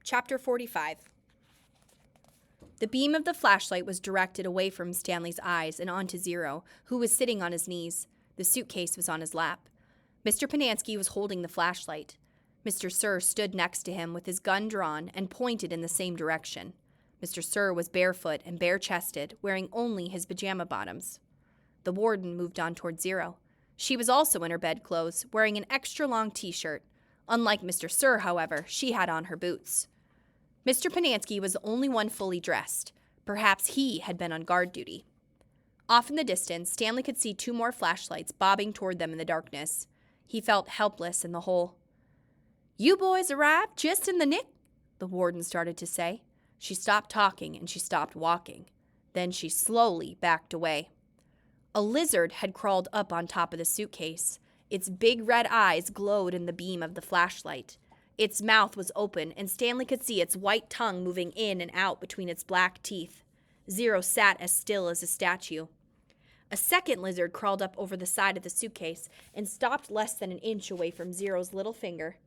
Chapter 45. The beam of the flashlight was directed away from Stanley's eyes and onto Zero, who was sitting on his knees. The suitcase was on his lap. Mr. Pinansky was holding the flashlight. Mr. Sir stood next to him with his gun drawn and pointed in the same direction. Mr. Sir was barefoot and bare-chested, wearing only his pajama bottoms. The warden moved on toward Zero. She was also in her bedclothes, wearing an extra-long t-shirt. Unlike Mr. Sir, however, she had on her boots. Mr. Pinansky was the only one fully dressed. Perhaps he had been on guard duty. Off in the distance, Stanley could see two more flashlights bobbing toward them in the darkness. He felt helpless in the hole. "You boys arrived just in the nick," the warden started to say. She stopped talking and she stopped walking. Then she slowly backed away. A lizard had crawled up on top of the suitcase. Its big red eyes glowed in the beam of the flashlight. Its mouth was open, and Stanley could see its white tongue moving in and out between its black teeth. Zero sat as still as a statue. A second lizard crawled up over the side of the suitcase and stopped less than an inch away from Zero's little finger.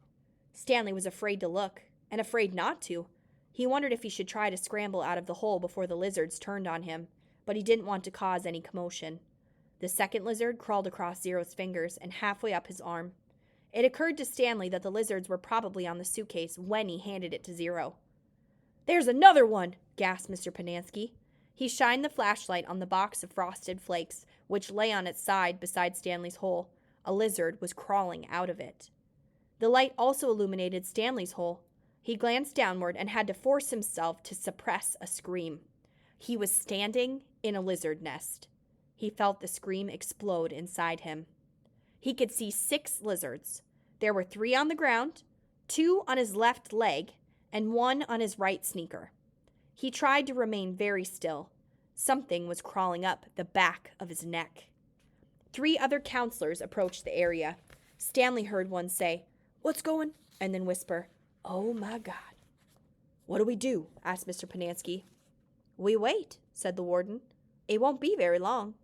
Stanley was afraid to look, and afraid not to. He wondered if he should try to scramble out of the hole before the lizards turned on him, but he didn't want to cause any commotion. The second lizard crawled across Zero's fingers and halfway up his arm. It occurred to Stanley that the lizards were probably on the suitcase when he handed it to Zero. "There's another one!" gasped Mr. Pinansky. He shined the flashlight on the box of frosted flakes, which lay on its side beside Stanley's hole. A lizard was crawling out of it. The light also illuminated Stanley's hole. He glanced downward and had to force himself to suppress a scream. He was standing in a lizard nest. He felt the scream explode inside him. He could see 6 lizards. There were 3 on the ground, 2 on his left leg, and 1 on his right sneaker. He tried to remain very still. Something was crawling up the back of his neck. 3 other counselors approached the area. Stanley heard one say, "What's going?" and then whisper, "Oh my God." "What do we do?" asked Mr. Pinansky. "We wait," said the warden. "It won't be very long."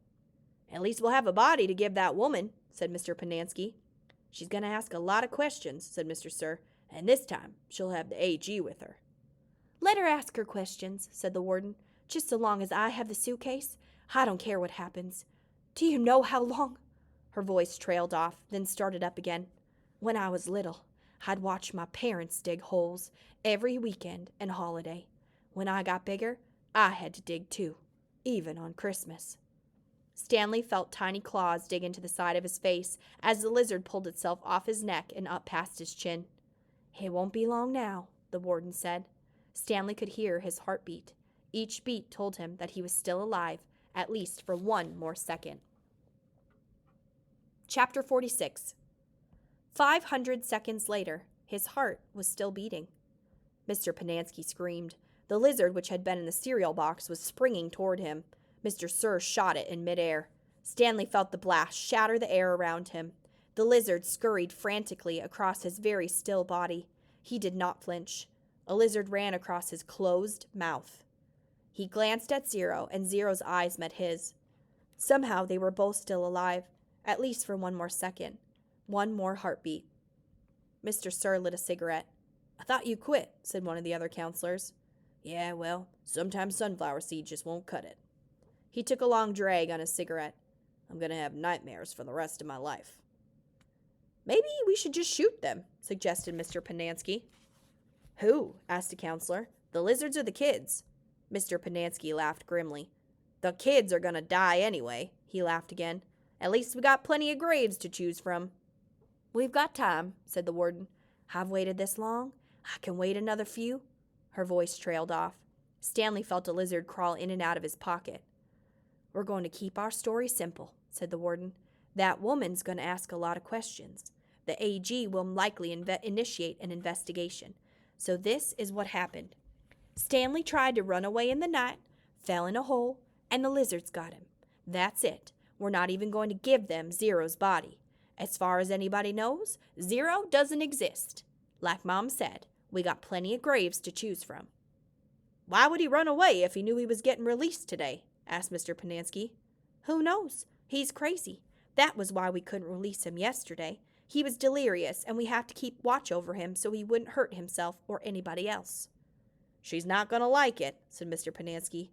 "At least we'll have a body to give that woman," said Mr. Pinansky. "She's going to ask a lot of questions," said Mr. Sir, "and this time she'll have the AG with her." "Let her ask her questions," said the warden. "Just so long as I have the suitcase, I don't care what happens. Do you know how long—" Her voice trailed off, then started up again. "When I was little, I'd watch my parents dig holes every weekend and holiday. When I got bigger, I had to dig too, even on Christmas." Stanley felt tiny claws dig into the side of his face as the lizard pulled itself off his neck and up past his chin. "It won't be long now," the warden said. Stanley could hear his heartbeat. Each beat told him that he was still alive, at least for 1 more second. Chapter 46. 500 seconds later, his heart was still beating. Mr. Pinansky screamed. The lizard, which had been in the cereal box, was springing toward him. Mr. Sir shot it in midair. Stanley felt the blast shatter the air around him. The lizard scurried frantically across his very still body. He did not flinch. A lizard ran across his closed mouth. He glanced at Zero, and Zero's eyes met his. Somehow they were both still alive, at least for 1 more second. 1 more heartbeat. Mr. Sir lit a cigarette. "I thought you quit," said one of the other counselors. "Yeah, well, sometimes sunflower seeds just won't cut it." He took a long drag on his cigarette. "I'm going to have nightmares for the rest of my life." "Maybe we should just shoot them," suggested Mr. Pinansky. "Who?" asked a counselor. "The lizards or the kids?" Mr. Pinansky laughed grimly. "The kids are going to die anyway," he laughed again. "At least we got plenty of graves to choose from." "We've got time," said the warden. "I've waited this long. I can wait another few." Her voice trailed off. Stanley felt a lizard crawl in and out of his pocket. "We're going to keep our story simple," said the warden. "That woman's going to ask a lot of questions. The AG will likely initiate an investigation. So this is what happened. Stanley tried to run away in the night, fell in a hole, and the lizards got him. That's it. We're not even going to give them Zero's body. As far as anybody knows, Zero doesn't exist. Like Mom said, we got plenty of graves to choose from." "Why would he run away if he knew he was getting released today?" asked Mr. Pinansky. "Who knows? He's crazy. That was why we couldn't release him yesterday. He was delirious, and we have to keep watch over him so he wouldn't hurt himself or anybody else." "She's not going to like it," said Mr. Panansky.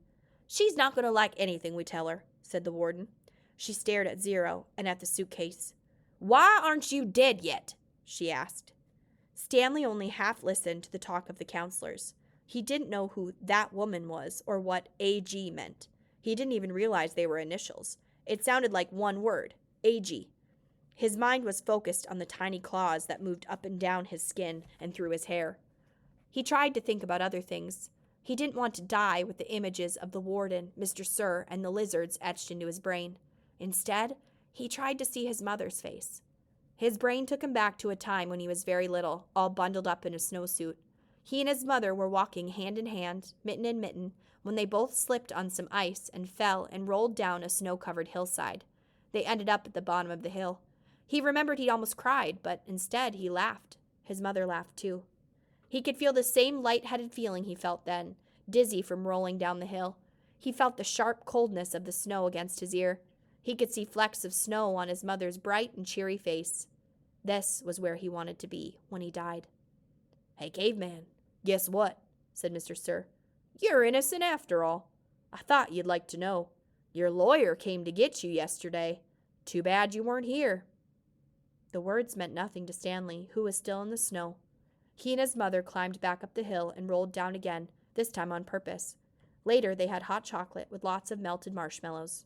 "She's not going to like anything we tell her," said the warden. She stared at Zero and at the suitcase. "Why aren't you dead yet?" she asked. Stanley only half listened to the talk of the counselors. He didn't know who "that woman" was or what AG meant. He didn't even realize they were initials. It sounded like one word, AG. His mind was focused on the tiny claws that moved up and down his skin and through his hair. He tried to think about other things. He didn't want to die with the images of the warden, Mr. Sir, and the lizards etched into his brain. Instead, he tried to see his mother's face. His brain took him back to a time when he was very little, all bundled up in a snowsuit. He and his mother were walking hand in hand, mitten in mitten, when they both slipped on some ice and fell and rolled down a snow-covered hillside. They ended up at the bottom of the hill. He remembered he'd almost cried, but instead he laughed. His mother laughed too. He could feel the same light-headed feeling he felt then, dizzy from rolling down the hill. He felt the sharp coldness of the snow against his ear. He could see flecks of snow on his mother's bright and cheery face. This was where he wanted to be when he died. "Hey, caveman, guess what?" said Mr. Sir. "You're innocent after all. I thought you'd like to know. Your lawyer came to get you yesterday. Too bad you weren't here." The words meant nothing to Stanley, who was still in the snow. He and his mother climbed back up the hill and rolled down again, this time on purpose. Later, they had hot chocolate with lots of melted marshmallows.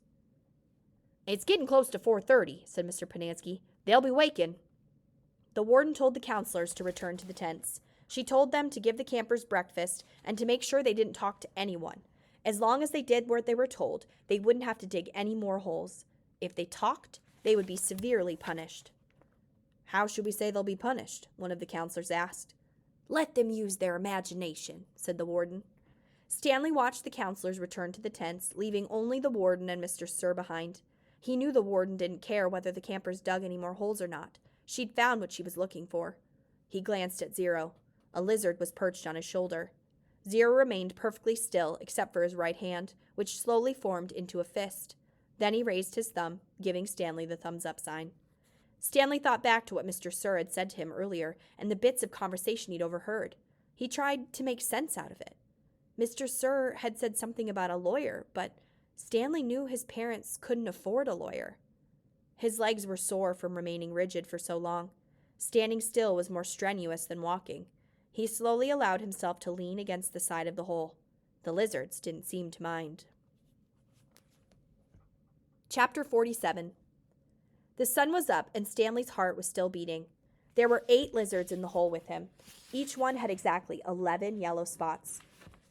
"It's getting close to 4:30, said Mr. Panansky. "They'll be waking." The warden told the counselors to return to the tents. She told them to give the campers breakfast and to make sure they didn't talk to anyone. As long as they did what they were told, they wouldn't have to dig any more holes. If they talked, they would be severely punished. "How should we say they'll be punished?" one of the counselors asked. "Let them use their imagination," said the warden. Stanley watched the counselors return to the tents, leaving only the warden and Mr. Sir behind. He knew the warden didn't care whether the campers dug any more holes or not. She'd found what she was looking for. He glanced at Zero. A lizard was perched on his shoulder. Zero remained perfectly still except for his right hand, which slowly formed into a fist. Then he raised his thumb, giving Stanley the thumbs-up sign. Stanley thought back to what Mr. Sir had said to him earlier and the bits of conversation he'd overheard. He tried to make sense out of it. Mr. Sir had said something about a lawyer, but Stanley knew his parents couldn't afford a lawyer. His legs were sore from remaining rigid for so long. Standing still was more strenuous than walking. He slowly allowed himself to lean against the side of the hole. The lizards didn't seem to mind. Chapter 47. The sun was up and Stanley's heart was still beating. There were 8 lizards in the hole with him. Each one had exactly 11 yellow spots.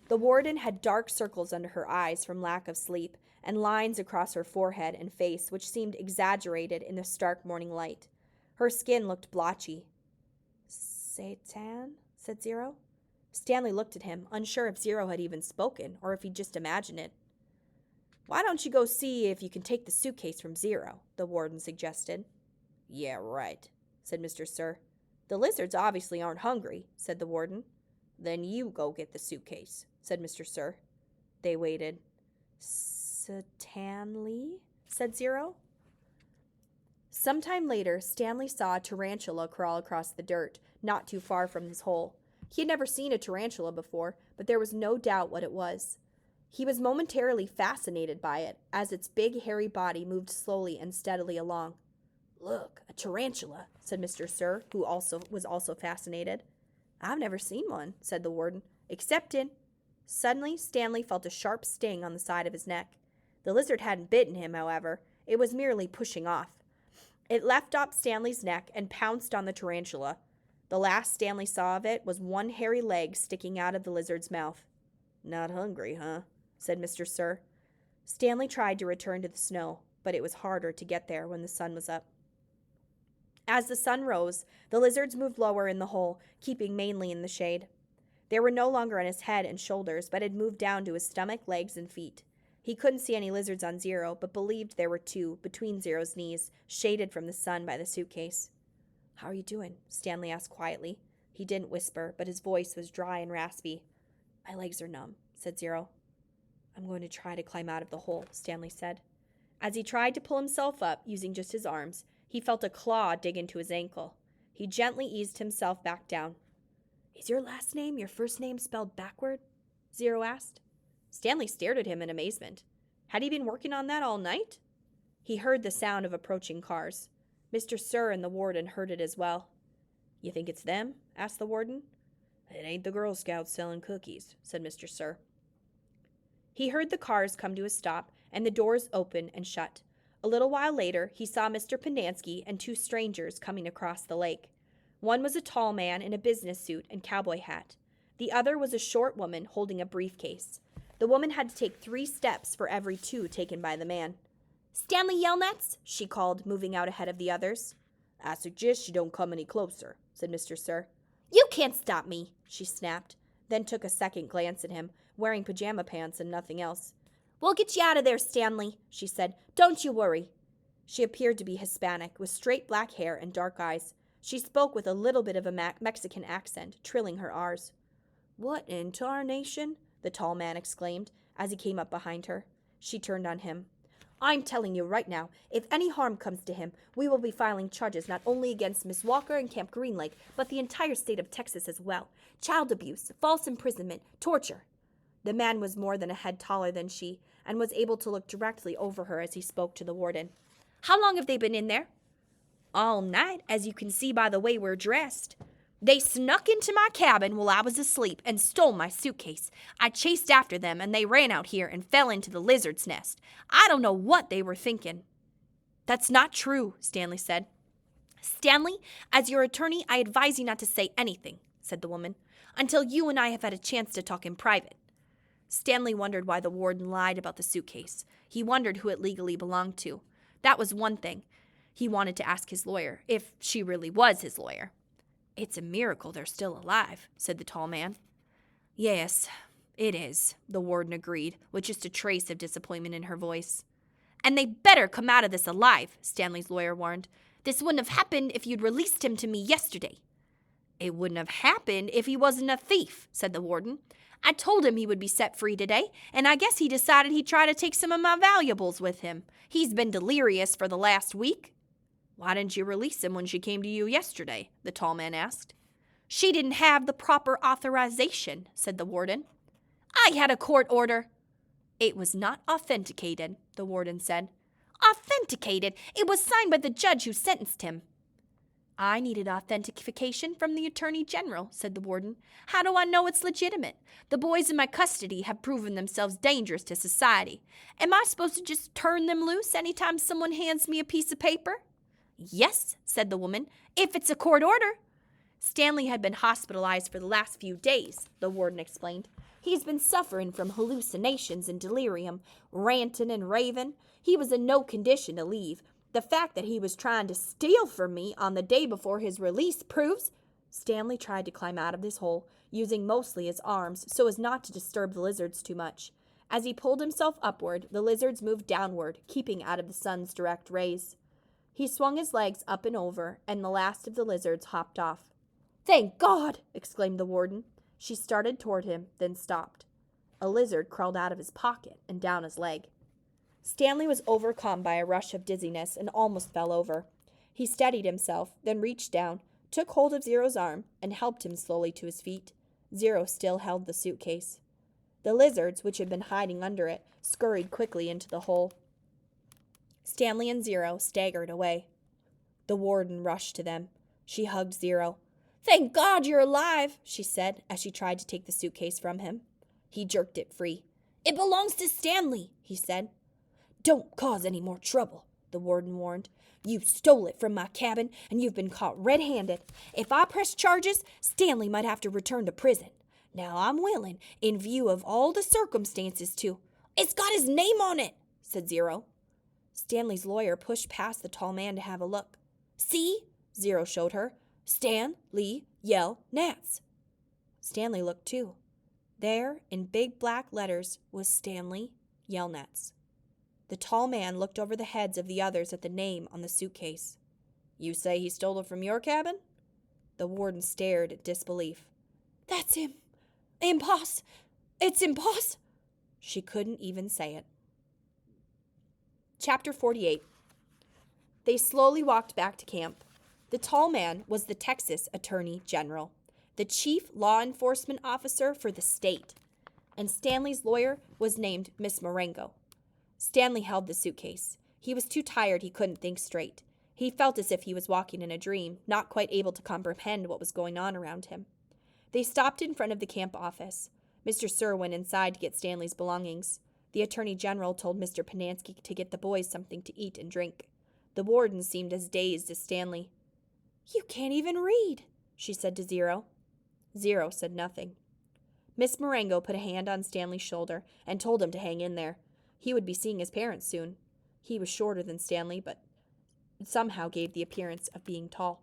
The warden had dark circles under her eyes from lack of sleep, and lines across her forehead and face which seemed exaggerated in the stark morning light. Her skin looked blotchy. "Satan?" said Zero. Stanley looked at him, unsure if Zero had even spoken, or if he'd just imagined it. "Why don't you go see if you can take the suitcase from Zero?" the warden suggested. "Yeah, right," said Mr. Sir. "The lizards obviously aren't hungry," said the warden. "Then you go get the suitcase," said Mr. Sir. They waited. "Stanley?" said Zero. Sometime later, Stanley saw a tarantula crawl across the dirt, not too far from his hole. He had never seen a tarantula before, but there was no doubt what it was. He was momentarily fascinated by it, as its big, hairy body moved slowly and steadily along. "Look, a tarantula," said Mr. Sir, who was also fascinated. "I've never seen one," said the warden, "except in—" Suddenly, Stanley felt a sharp sting on the side of his neck. The lizard hadn't bitten him, however. It was merely pushing off. It leapt up Stanley's neck and pounced on the tarantula. The last Stanley saw of it was one hairy leg sticking out of the lizard's mouth. "Not hungry, huh?" said Mr. Sir. Stanley tried to return to the snow, but it was harder to get there when the sun was up. As the sun rose, the lizards moved lower in the hole, keeping mainly in the shade. They were no longer on his head and shoulders, but had moved down to his stomach, legs, and feet. He couldn't see any lizards on Zero, but believed there were 2 between Zero's knees, shaded from the sun by the suitcase. "How are you doing?" Stanley asked quietly. He didn't whisper, but his voice was dry and raspy. "My legs are numb," said Zero. "I'm going to try to climb out of the hole," Stanley said. As he tried to pull himself up, using just his arms, He felt a claw dig into his ankle. He gently eased himself back down. "Is your last name your first name spelled backward?" Zero asked. Stanley stared at him in amazement. Had he been working on that all night? He heard the sound of approaching cars. Mr. Sir and the warden heard it as well. "You think it's them?" asked the warden. "It ain't the Girl Scouts selling cookies," said Mr. Sir. He heard the cars come to a stop and the doors open and shut. A little while later, he saw Mr. Pendanski and two strangers coming across the lake. One was a tall man in a business suit and cowboy hat. The other was a short woman holding a briefcase. The woman had to take 3 steps for every 2 taken by the man. "Stanley Yelnats," she called, moving out ahead of the others. "I suggest you don't come any closer," said Mr. Sir. "You can't stop me," she snapped, then took a second glance at him, wearing pajama pants and nothing else. "We'll get you out of there, Stanley," she said. "Don't you worry." She appeared to be Hispanic, with straight black hair and dark eyes. She spoke with a little bit of a Mexican accent, trilling her R's. "What in tarnation?" the tall man exclaimed, as he came up behind her. She turned on him. "I'm telling you right now, if any harm comes to him, we will be filing charges not only against Miss Walker and Camp Green Lake, but the entire state of Texas as well. Child abuse, false imprisonment, torture." The man was more than a head taller than she, and was able to look directly over her as he spoke to the warden. "How long have they been in there?" "All night, as you can see by the way we're dressed. They snuck into my cabin while I was asleep and stole my suitcase. I chased after them, and they ran out here and fell into the lizard's nest. I don't know what they were thinking." "That's not true," Stanley said. "Stanley, as your attorney, I advise you not to say anything," said the woman, "until you and I have had a chance to talk in private." Stanley wondered why the warden lied about the suitcase. He wondered who it legally belonged to. That was one thing. He wanted to ask his lawyer, if she really was his lawyer. "It's a miracle they're still alive," said the tall man. "Yes, it is," the warden agreed, with just a trace of disappointment in her voice. "And they better come out of this alive," Stanley's lawyer warned. "This wouldn't have happened if you'd released him to me yesterday." "It wouldn't have happened if he wasn't a thief," said the warden. "I told him he would be set free today, and I guess he decided he'd try to take some of my valuables with him. He's been delirious for the last week." "Why didn't you release him when she came to you yesterday?" the tall man asked. "She didn't have the proper authorization," said the warden. "I had a court order." "It was not authenticated," the warden said. "Authenticated? It was signed by the judge who sentenced him." "I needed authentication from the Attorney General," said the warden. "How do I know it's legitimate? The boys in my custody have proven themselves dangerous to society. Am I supposed to just turn them loose anytime someone hands me a piece of paper?" "Yes," said the woman, "if it's a court order." "Stanley had been hospitalized for the last few days," the warden explained. "He's been suffering from hallucinations and delirium, ranting and raving. He was in no condition to leave. The fact that he was trying to steal from me on the day before his release proves—" Stanley tried to climb out of this hole, using mostly his arms so as not to disturb the lizards too much. As he pulled himself upward, the lizards moved downward, keeping out of the sun's direct rays. He swung his legs up and over, and the last of the lizards hopped off. "Thank God!" exclaimed the warden. She started toward him, then stopped. A lizard crawled out of his pocket and down his leg. Stanley was overcome by a rush of dizziness and almost fell over. He steadied himself, then reached down, took hold of Zero's arm, and helped him slowly to his feet. Zero still held the suitcase. The lizards, which had been hiding under it, scurried quickly into the hole. Stanley and Zero staggered away. The warden rushed to them. She hugged Zero. "Thank God you're alive," she said as she tried to take the suitcase from him. He jerked it free. "It belongs to Stanley," he said. "Don't cause any more trouble," the warden warned. "You stole it from my cabin, and you've been caught red-handed. If I press charges, Stanley might have to return to prison. Now I'm willing, in view of all the circumstances, to—" "It's got his name on it," said Zero. Stanley's lawyer pushed past the tall man to have a look. "See?" Zero showed her. "Stan-Lee Yelnats." Stanley looked too. There, in big black letters, was Stanley Yelnats. The tall man looked over the heads of the others at the name on the suitcase. "You say he stole it from your cabin?" The warden stared at disbelief. "That's him. It's impossible." She couldn't even say it. Chapter 48. They slowly walked back to camp. The tall man was the Texas Attorney General, the chief law enforcement officer for the state, and Stanley's lawyer was named Miss Marengo. Stanley held the suitcase. He was too tired he couldn't think straight. He felt as if he was walking in a dream, not quite able to comprehend what was going on around him. They stopped in front of the camp office. Mr. Sir went inside to get Stanley's belongings. The Attorney General told Mr. Panansky to get the boys something to eat and drink. The warden seemed as dazed as Stanley. "You can't even read," she said to Zero. Zero said nothing. Miss Marengo put a hand on Stanley's shoulder and told him to hang in there. He would be seeing his parents soon. He was shorter than Stanley, but somehow gave the appearance of being tall.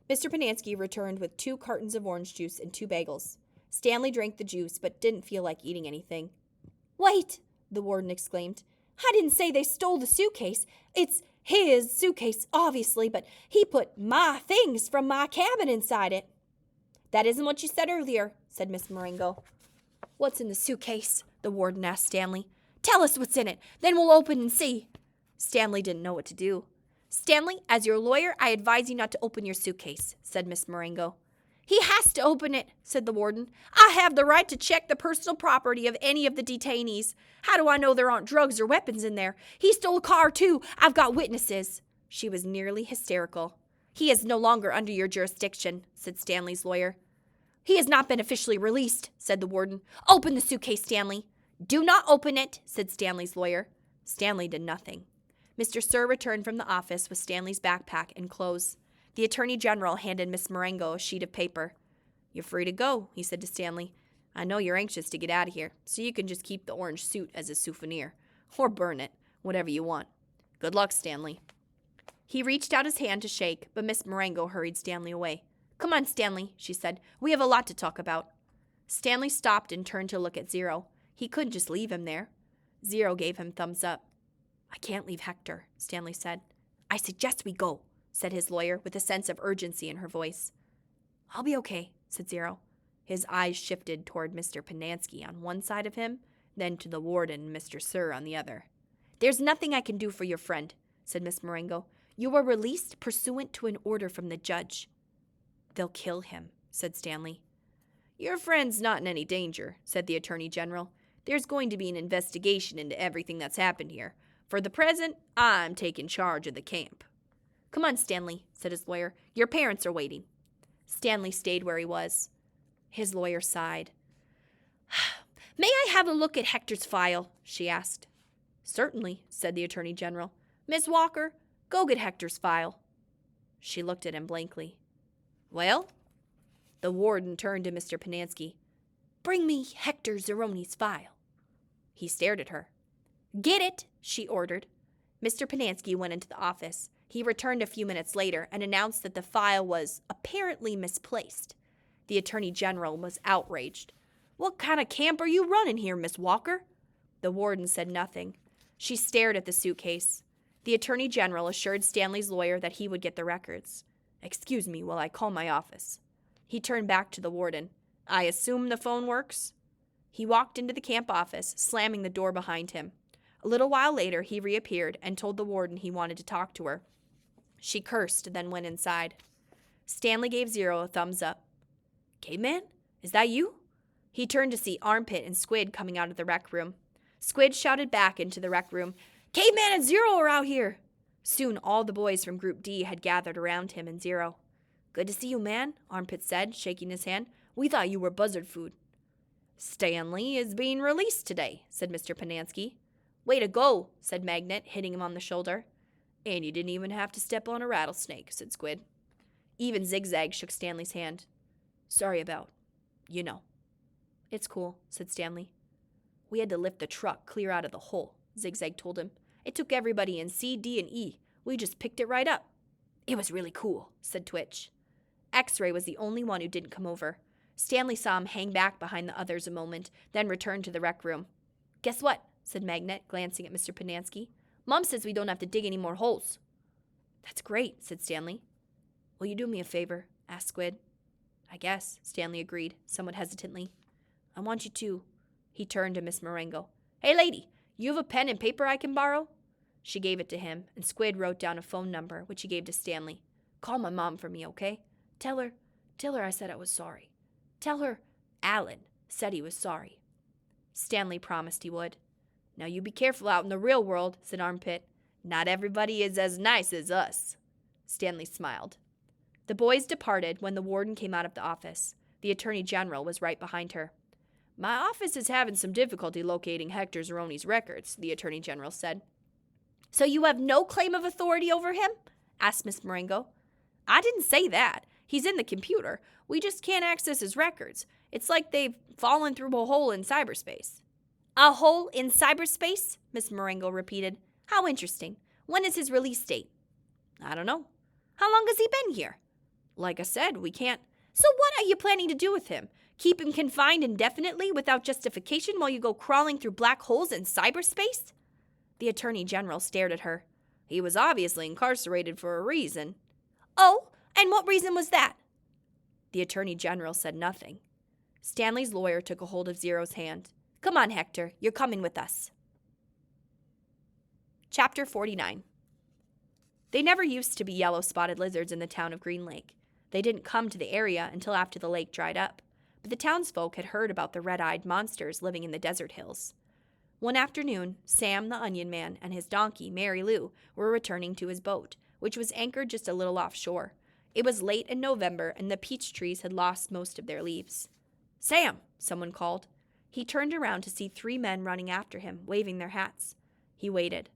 Mr. Panansky returned with 2 cartons of orange juice and 2 bagels. Stanley drank the juice, but didn't feel like eating anything. "Wait!" the warden exclaimed. "I didn't say they stole the suitcase. It's his suitcase, obviously, but he put my things from my cabin inside it." "That isn't what you said earlier," said Miss Marengo. "What's in the suitcase?" the warden asked Stanley. "Tell us what's in it, then we'll open and see." Stanley didn't know what to do. "Stanley, as your lawyer, I advise you not to open your suitcase," said Miss Marengo. "He has to open it," said the warden. "I have the right to check the personal property of any of the detainees. How do I know there aren't drugs or weapons in there? He stole a car, too. I've got witnesses." She was nearly hysterical. "He is no longer under your jurisdiction," said Stanley's lawyer. "He has not been officially released," said the warden. "Open the suitcase, Stanley." "Do not open it," said Stanley's lawyer. Stanley did nothing. Mr. Sir returned from the office with Stanley's backpack and clothes. The Attorney General handed Miss Marengo a sheet of paper. "You're free to go," he said to Stanley. "I know you're anxious to get out of here, so you can just keep the orange suit as a souvenir. Or burn it, whatever you want. Good luck, Stanley." He reached out his hand to shake, but Miss Marengo hurried Stanley away. "Come on, Stanley," she said. "We have a lot to talk about." Stanley stopped and turned to look at Zero. He couldn't just leave him there. Zero gave him thumbs up. "I can't leave Hector," Stanley said. "I suggest we go," said his lawyer with a sense of urgency in her voice. "I'll be okay," said Zero. His eyes shifted toward Mr. Panansky on one side of him, then to the warden and Mr. Sir on the other. "There's nothing I can do for your friend," said Miss Marengo. "You were released pursuant to an order from the judge." "They'll kill him," said Stanley. "Your friend's not in any danger," said the Attorney General. "There's going to be an investigation into everything that's happened here. For the present, I'm taking charge of the camp." "Come on, Stanley," said his lawyer. "Your parents are waiting." Stanley stayed where he was. His lawyer sighed. "May I have a look at Hector's file?" she asked. "Certainly," said the Attorney General. "Miss Walker, go get Hector's file." She looked at him blankly. "Well?" The warden turned to Mr. Panansky. "Bring me Hector Zeroni's file." He stared at her. "Get it," she ordered. Mr. Panansky went into the office. He returned a few minutes later and announced that the file was apparently misplaced. The Attorney General was outraged. "What kind of camp are you running here, Miss Walker?" The warden said nothing. She stared at the suitcase. The Attorney General assured Stanley's lawyer that he would get the records. "Excuse me while I call my office." He turned back to the warden. "I assume the phone works?" He walked into the camp office, slamming the door behind him. A little while later, he reappeared and told the warden he wanted to talk to her. She cursed, then went inside. Stanley gave Zero a thumbs up. "Caveman, is that you?" He turned to see Armpit and Squid coming out of the rec room. Squid shouted back into the rec room, "Caveman and Zero are out here!" Soon all the boys from Group D had gathered around him and Zero. "Good to see you, man," Armpit said, shaking his hand. "We thought you were buzzard food." "Stanley is being released today," said Mr. Panansky. "Way to go," said Magnet, hitting him on the shoulder. "And you didn't even have to step on a rattlesnake," said Squid. Even Zigzag shook Stanley's hand. "Sorry about, you know." "It's cool," said Stanley. "We had to lift the truck clear out of the hole," Zigzag told him. "It took everybody in C, D, and E. We just picked it right up." "It was really cool," said Twitch. X-Ray was the only one who didn't come over. Stanley saw him hang back behind the others a moment, then returned to the rec room. "Guess what?" said Magnet, glancing at Mr. Panansky. "Mom says we don't have to dig any more holes." "That's great," said Stanley. "Will you do me a favor?" asked Squid. "I guess," Stanley agreed, somewhat hesitantly. "I want you to." He turned to Miss Marengo. "Hey, lady, you have a pen and paper I can borrow?" She gave it to him, and Squid wrote down a phone number, which he gave to Stanley. "Call my mom for me, okay? Tell her I said I was sorry. Tell her Alan said he was sorry." Stanley promised he would. "Now you be careful out in the real world," said Armpit. "Not everybody is as nice as us." Stanley smiled. The boys departed when the warden came out of the office. The Attorney General was right behind her. "My office is having some difficulty locating Hector Zeroni's records," the Attorney General said. "So you have no claim of authority over him?" asked Miss Marengo. "I didn't say that. He's in the computer. We just can't access his records. It's like they've fallen through a hole in cyberspace." "A hole in cyberspace?" Miss Marengo repeated. "How interesting. When is his release date?" "I don't know." "How long has he been here?" "Like I said, we can't." "So what are you planning to do with him? Keep him confined indefinitely without justification while you go crawling through black holes in cyberspace?" The Attorney General stared at her. "He was obviously incarcerated for a reason." "Oh, and what reason was that?" The Attorney General said nothing. Stanley's lawyer took a hold of Zero's hand. "Come on, Hector, you're coming with us." Chapter 49. They never used to be yellow-spotted lizards in the town of Green Lake. They didn't come to the area until after the lake dried up, but the townsfolk had heard about the red-eyed monsters living in the desert hills. One afternoon, Sam the Onion Man and his donkey, Mary Lou, were returning to his boat, which was anchored just a little offshore. It was late in November, and the peach trees had lost most of their leaves. "Sam!" someone called. He turned around to see 3 men running after him, waving their hats. He waited.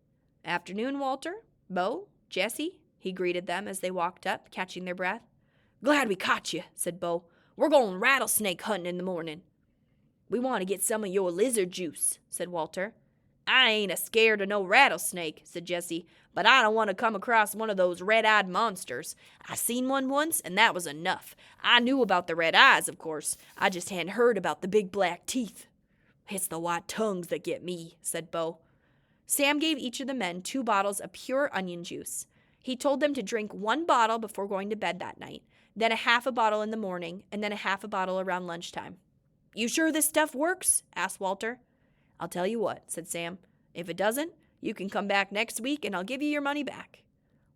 "Afternoon, Walter, Bo, Jesse," he greeted them as they walked up, catching their breath. "Glad we caught you," said Bo. "We're going rattlesnake hunting in the morning." "We want to get some of your lizard juice," said Walter. "I ain't a-scared of no rattlesnake," said Jesse, "but I don't want to come across one of those red-eyed monsters. I seen one once, and that was enough. I knew about the red eyes, of course. I just hadn't heard about the big black teeth." "It's the white tongues that get me," said Bo. Sam gave each of the men 2 bottles of pure onion juice. He told them to drink 1 bottle before going to bed that night, then a half a bottle in the morning, and then a half a bottle around lunchtime. "You sure this stuff works?" asked Walter. "I'll tell you what," said Sam. "If it doesn't, you can come back next week and I'll give you your money back."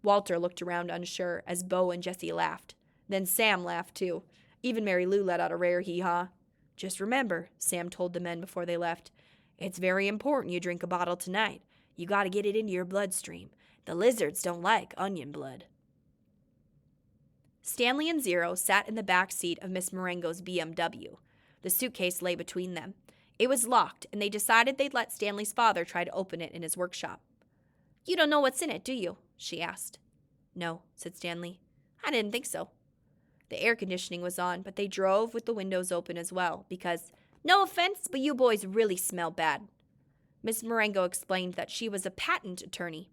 Walter looked around unsure as Bo and Jesse laughed. Then Sam laughed too. Even Mary Lou let out a rare hee-haw. "Just remember," Sam told the men before they left, "it's very important you drink a bottle tonight. You got to get it into your bloodstream. The lizards don't like onion blood." Stanley and Zero sat in the back seat of Miss Marengo's BMW. The suitcase lay between them. It was locked, and they decided they'd let Stanley's father try to open it in his workshop. "You don't know what's in it, do you?" she asked. "No," said Stanley. "I didn't think so." The air conditioning was on, but they drove with the windows open as well, because, "No offense, but you boys really smell bad." Miss Marengo explained that she was a patent attorney.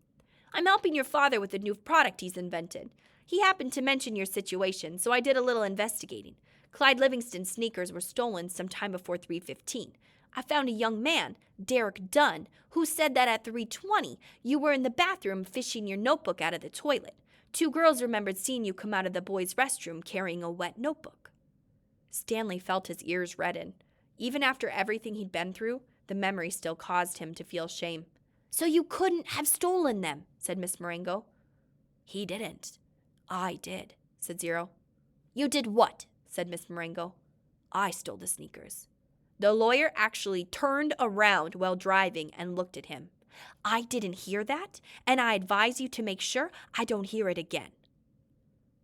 "I'm helping your father with a new product he's invented. He happened to mention your situation, so I did a little investigating. Clyde Livingston's sneakers were stolen sometime before 3:15. I found a young man, Derek Dunn, who said that at 3:20 you were in the bathroom fishing your notebook out of the toilet. 2 girls remembered seeing you come out of the boys' restroom carrying a wet notebook." Stanley felt his ears redden. Even after everything he'd been through, the memory still caused him to feel shame. "So you couldn't have stolen them," said Miss Marengo. "He didn't. I did," said Zero. "You did what?" said Miss Marengo. "I stole the sneakers." The lawyer actually turned around while driving and looked at him. "I didn't hear that, and I advise you to make sure I don't hear it again."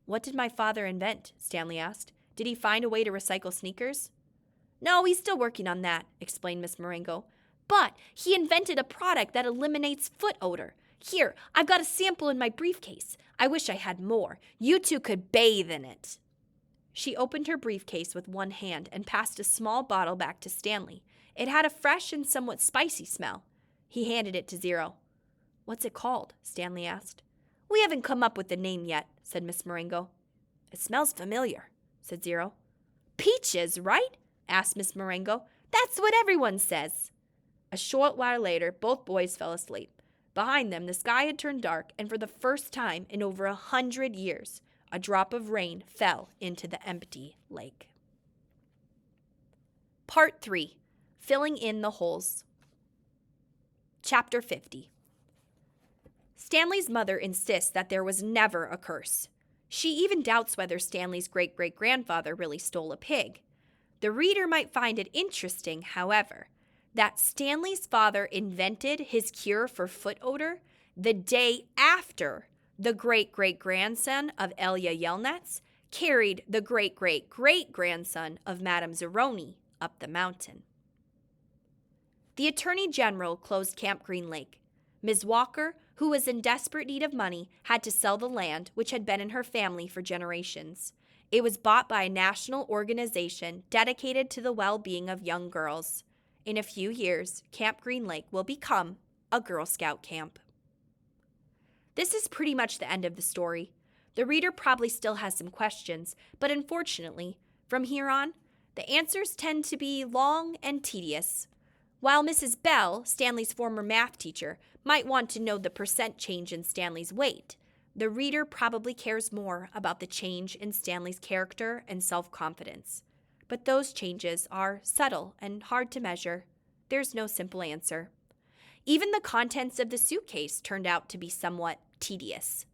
"What did my father invent?" Stanley asked. "Did he find a way to recycle sneakers?" "No, he's still working on that," explained Miss Marengo. "But he invented a product that eliminates foot odor. Here, I've got a sample in my briefcase. I wish I had more. You 2 could bathe in it." She opened her briefcase with one hand and passed a small bottle back to Stanley. It had a fresh and somewhat spicy smell. He handed it to Zero. "What's it called?" Stanley asked. "We haven't come up with the name yet," said Miss Marengo. "It smells familiar," said Zero. "Peaches, right?" asked Miss Marengo. "That's what everyone says." A short while later, both boys fell asleep. Behind them, the sky had turned dark, and for the first time in over 100 years, a drop of rain fell into the empty lake. Part 3. Filling in the holes. Chapter 50. Stanley's mother insists that there was never a curse. She even doubts whether Stanley's great-great-grandfather really stole a pig. The reader might find it interesting, however, that Stanley's father invented his cure for foot odor the day after the great-great-grandson of Ilya Yelnats carried the great-great-great-grandson of Madame Zeroni up the mountain. The Attorney General closed Camp Green Lake. Ms. Walker, who was in desperate need of money, had to sell the land, which had been in her family for generations. It was bought by a national organization dedicated to the well-being of young girls. In a few years, Camp Green Lake will become a Girl Scout camp. This is pretty much the end of the story. The reader probably still has some questions, but unfortunately, from here on, the answers tend to be long and tedious. While Mrs. Bell, Stanley's former math teacher, might want to know the percent change in Stanley's weight, the reader probably cares more about the change in Stanley's character and self-confidence. But those changes are subtle and hard to measure. There's no simple answer. Even the contents of the suitcase turned out to be somewhat tedious.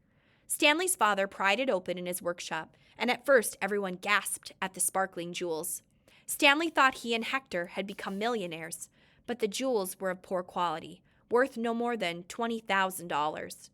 Stanley's father pried it open in his workshop, and at first everyone gasped at the sparkling jewels. Stanley thought he and Hector had become millionaires, but the jewels were of poor quality, worth no more than $20,000.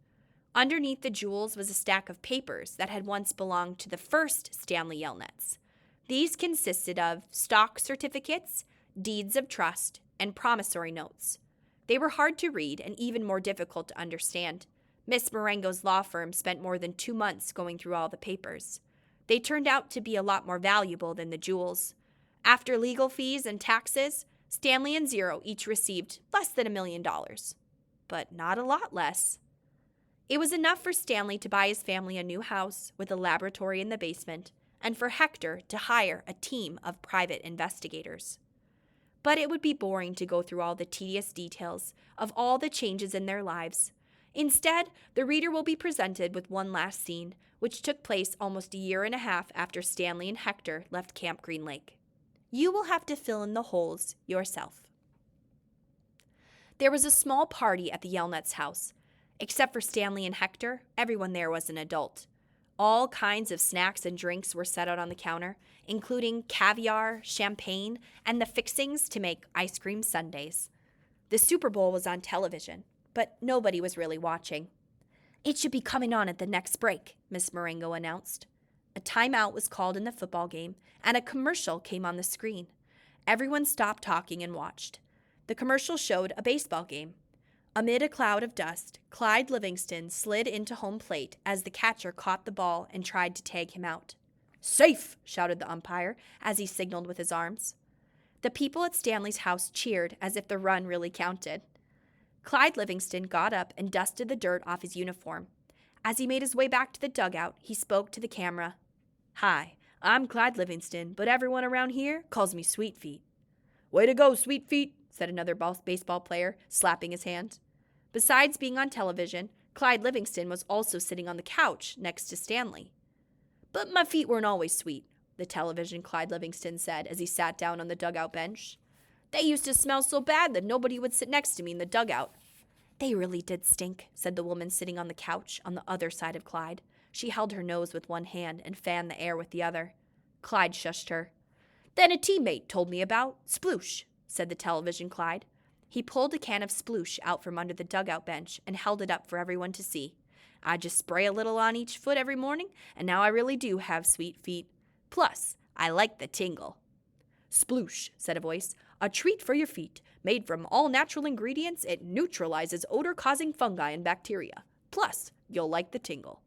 Underneath the jewels was a stack of papers that had once belonged to the first Stanley Yelnats. These consisted of stock certificates, deeds of trust, and promissory notes. They were hard to read and even more difficult to understand. Miss Marengo's law firm spent more than 2 months going through all the papers. They turned out to be a lot more valuable than the jewels. After legal fees and taxes, Stanley and Zero each received less than $1 million. But not a lot less. It was enough for Stanley to buy his family a new house with a laboratory in the basement, and for Hector to hire a team of private investigators. But it would be boring to go through all the tedious details of all the changes in their lives. Instead, the reader will be presented with one last scene, which took place almost a year and a half after Stanley and Hector left Camp Green Lake. You will have to fill in the holes yourself. There was a small party at the Yelnats' house. Except for Stanley and Hector, everyone there was an adult. All kinds of snacks and drinks were set out on the counter, including caviar, champagne, and the fixings to make ice cream sundaes. The Super Bowl was on television, but nobody was really watching. "It should be coming on at the next break," Miss Marengo announced. A timeout was called in the football game, and a commercial came on the screen. Everyone stopped talking and watched. The commercial showed a baseball game. Amid a cloud of dust, Clyde Livingston slid into home plate as the catcher caught the ball and tried to tag him out. "Safe!" shouted the umpire as he signaled with his arms. The people at Stanley's house cheered as if the run really counted. Clyde Livingston got up and dusted the dirt off his uniform. As he made his way back to the dugout, he spoke to the camera. "Hi, I'm Clyde Livingston, but everyone around here calls me Sweet Feet." "Way to go, Sweet Feet," said another baseball player, slapping his hand. Besides being on television, Clyde Livingston was also sitting on the couch next to Stanley. "But my feet weren't always sweet," the television Clyde Livingston said as he sat down on the dugout bench. "They used to smell so bad that nobody would sit next to me in the dugout." "They really did stink," said the woman sitting on the couch on the other side of Clyde. She held her nose with one hand and fanned the air with the other. Clyde shushed her. "Then a teammate told me about sploosh," said the television Clyde. He pulled a can of sploosh out from under the dugout bench and held it up for everyone to see. "I just spray a little on each foot every morning, and now I really do have sweet feet. Plus, I like the tingle." "Sploosh," said a voice. "A treat for your feet. Made from all natural ingredients, it neutralizes odor-causing fungi and bacteria. Plus, you'll like the tingle."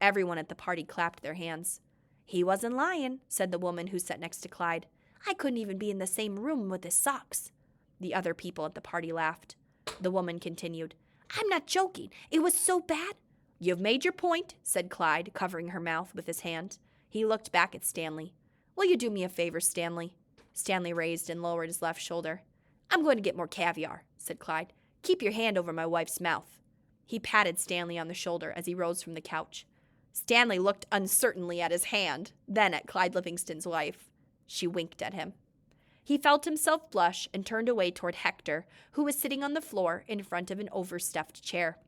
Everyone at the party clapped their hands. "He wasn't lying," said the woman who sat next to Clyde. "I couldn't even be in the same room with his socks." The other people at the party laughed. The woman continued. "I'm not joking. It was so bad." "You've made your point," said Clyde, covering her mouth with his hand. He looked back at Stanley. "Will you do me a favor, Stanley?" Stanley raised and lowered his left shoulder. "I'm going to get more caviar," said Clyde. "Keep your hand over my wife's mouth." He patted Stanley on the shoulder as he rose from the couch. Stanley looked uncertainly at his hand, then at Clyde Livingston's wife. She winked at him. He felt himself blush and turned away toward Hector, who was sitting on the floor in front of an overstuffed chair.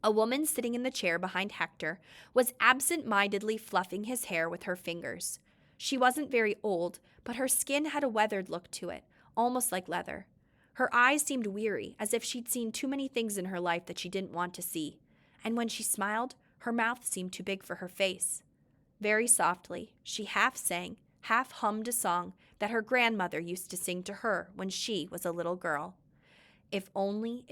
A woman sitting in the chair behind Hector was absent-mindedly fluffing his hair with her fingers. She wasn't very old, but her skin had a weathered look to it, almost like leather. Her eyes seemed weary, as if she'd seen too many things in her life that she didn't want to see. And when she smiled, her mouth seemed too big for her face. Very softly, she half sang, half hummed a song that her grandmother used to sing to her when she was a little girl. If only,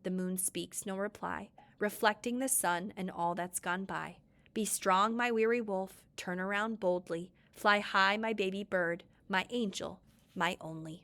the moon speaks no reply, reflecting the sun and all that's gone by. Be strong, my weary wolf, turn around boldly, fly high, my baby bird, my angel, my only.